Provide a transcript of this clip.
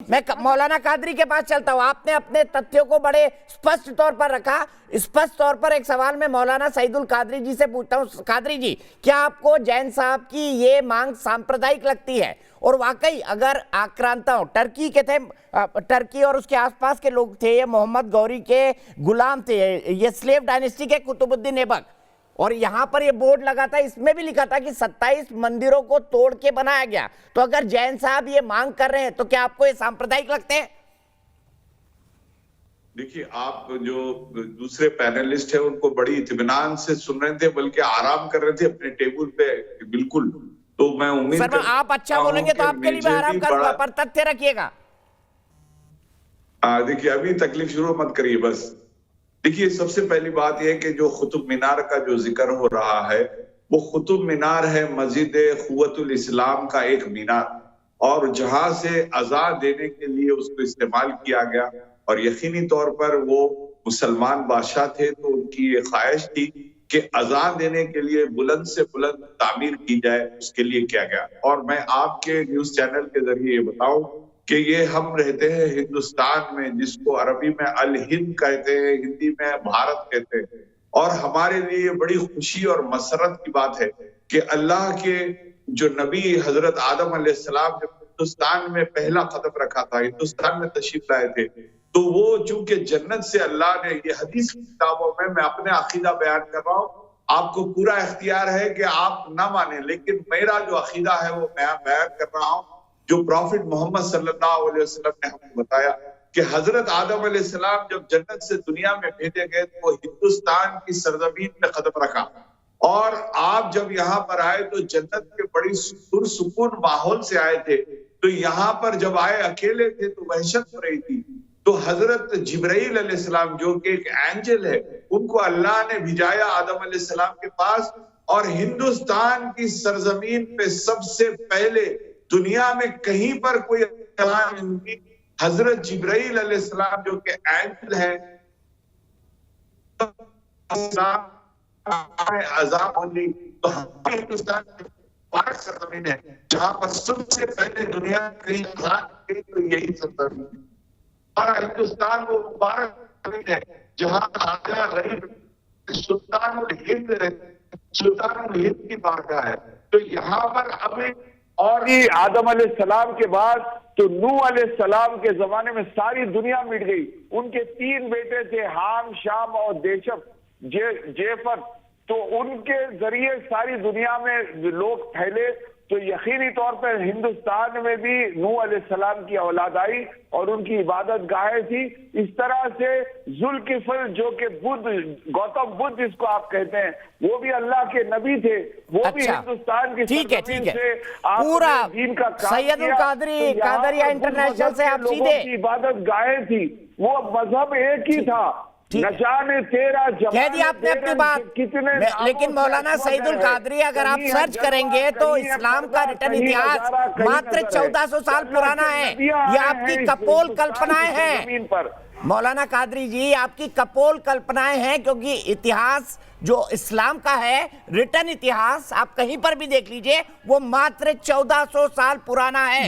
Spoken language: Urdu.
میں مولانا قادری کے پاس چلتا ہوں. آپ نے اپنے تتھیوں کو بڑے سپشٹ طور پر رکھا. سپشٹ طور پر ایک سوال میں مولانا سعید القادری جی سے پوچھتا ہوں. قادری جی، کیا آپ کو جین صاحب کی یہ مانگ سامپردائک لگتی ہے؟ اور واقعی اگر آکرانتا ٹرکی کے تھے، ٹرکی اور اس کے آس پاس کے لوگ تھے، یہ محمد غوری کے غلام تھے، یہ سلیو ڈائنسٹی کے قطب الدین ایبک، اور یہاں پر یہ بورڈ لگا تھا، اس میں بھی لکھا تھا کہ 27 مندروں کو توڑ کے بنایا گیا. تو اگر جین صاحب یہ مانگ کر رہے ہیں تو کیا آپ کو یہ سامپردائک لگتے ہیں؟ دیکھیے، آپ جو دوسرے پینلسٹ ہیں ان کو بڑی اطمینان سے سن رہے تھے، بلکہ آرام کر رہے تھے اپنے ٹیبل پہ. بالکل. تو میں امید سر آپ اچھا بولیں گے تو آپ کے لیے بھی آرام کروں گا، پر تتھیہ رکھیے گا. دیکھیے، ابھی تکلیف شروع مت کریے. بس دیکھیے، سب سے پہلی بات یہ کہ جو قطب مینار کا جو ذکر ہو رہا ہے وہ قطب مینار ہے مسجد قوت الاسلام کا ایک مینار، اور جہاں سے اذان دینے کے لیے اس کو استعمال کیا گیا. اور یقینی طور پر وہ مسلمان بادشاہ تھے تو ان کی یہ خواہش تھی کہ اذان دینے کے لیے بلند سے بلند تعمیر کی جائے، اس کے لیے کیا گیا. اور میں آپ کے نیوز چینل کے ذریعے یہ بتاؤں کہ یہ ہم رہتے ہیں ہندوستان میں، جس کو عربی میں الہند کہتے ہیں، ہندی میں بھارت کہتے ہیں. اور ہمارے لیے بڑی خوشی اور مسرت کی بات ہے کہ اللہ کے جو نبی حضرت آدم علیہ السلام جب ہندوستان میں پہلا قدم رکھا تھا، ہندوستان میں تشریف لائے تھے، تو وہ چونکہ جنت سے اللہ نے، یہ حدیث کی کتابوں میں اپنے عقیدہ بیان کر رہا ہوں، آپ کو پورا اختیار ہے کہ آپ نہ مانیں، لیکن میرا جو عقیدہ ہے وہ میں بیان کر رہا ہوں، جو پروفٹ محمد صلی اللہ علیہ وسلم نے ہم کو بتایا کہ حضرت آدم علیہ السلام جب جنت سے دنیا میں بھیجے گئے تو وہ ہندوستان کی سرزمین میں قدم رکھا. اور آپ جب یہاں پر آئے تو جنت کے بڑی پرسکون ماحول سے آئے تھے. تو یہاں پر جب آئے اکیلے تھے تو وحشت ہو رہی تھی. تو حضرت جبرائیل علیہ السلام جو کہ ایک اینجل ہے، ان کو اللہ نے بھیجایا آدم علیہ السلام کے پاس، اور ہندوستان کی سرزمین پہ سب سے پہلے دنیا میں کہیں پر کوئی حضرت جبرائیل علیہ السلام جو کہ اینجل ہے عذاب ہولی. تو ہندوستان پاک سرزمین ہے جہاں پر سب سے پہلے دنیا کہیں تو یہی سرزمین ہے. اور ہندوستان وہ مبارک زمین ہے جہاں آجا غریب سلطان الہند کی بارگاہ ہے. تو یہاں پر ابھی اور آدم علیہ السلام کے بعد تو نوح علیہ السلام کے زمانے میں ساری دنیا مٹ گئی. ان کے 3 بیٹے تھے، حام، شام اور جیفر. تو ان کے ذریعے ساری دنیا میں لوگ پھیلے. تو یقینی طور پر ہندوستان میں بھی نوح علیہ السلام کی اولاد آئی اور ان کی عبادت گاہیں تھی. اس طرح سے ذوالکفل جو کہ گوتم بدھ جس کو آپ کہتے ہیں، وہ بھی اللہ کے نبی تھے، وہ بھی ہندوستان کی سرزمین سے پورا دین کا کام سید القادری قادریہ انٹرنیشنل سے آپ سیدھے کی عبادت گاہیں تھی. وہ مذہب ایک ہی تھا. نشان تیرا کہہ دیا آپ نے اپنی بات. لیکن مولانا سعید القادری اگر آپ سرچ کریں گے تو اسلام کا ریٹن اتہاس ماتر 1400 سال پرانا ہے. یہ آپ کی کپول کلپنائیں ہیں مولانا قادری جی، آپ کی کپول کلپنائیں ہیں، کیونکہ اتہاس جو اسلام کا ہے، ریٹن اتہاس آپ کہیں پر بھی دیکھ لیجئے، وہ ماتر 1400 سال پرانا ہے.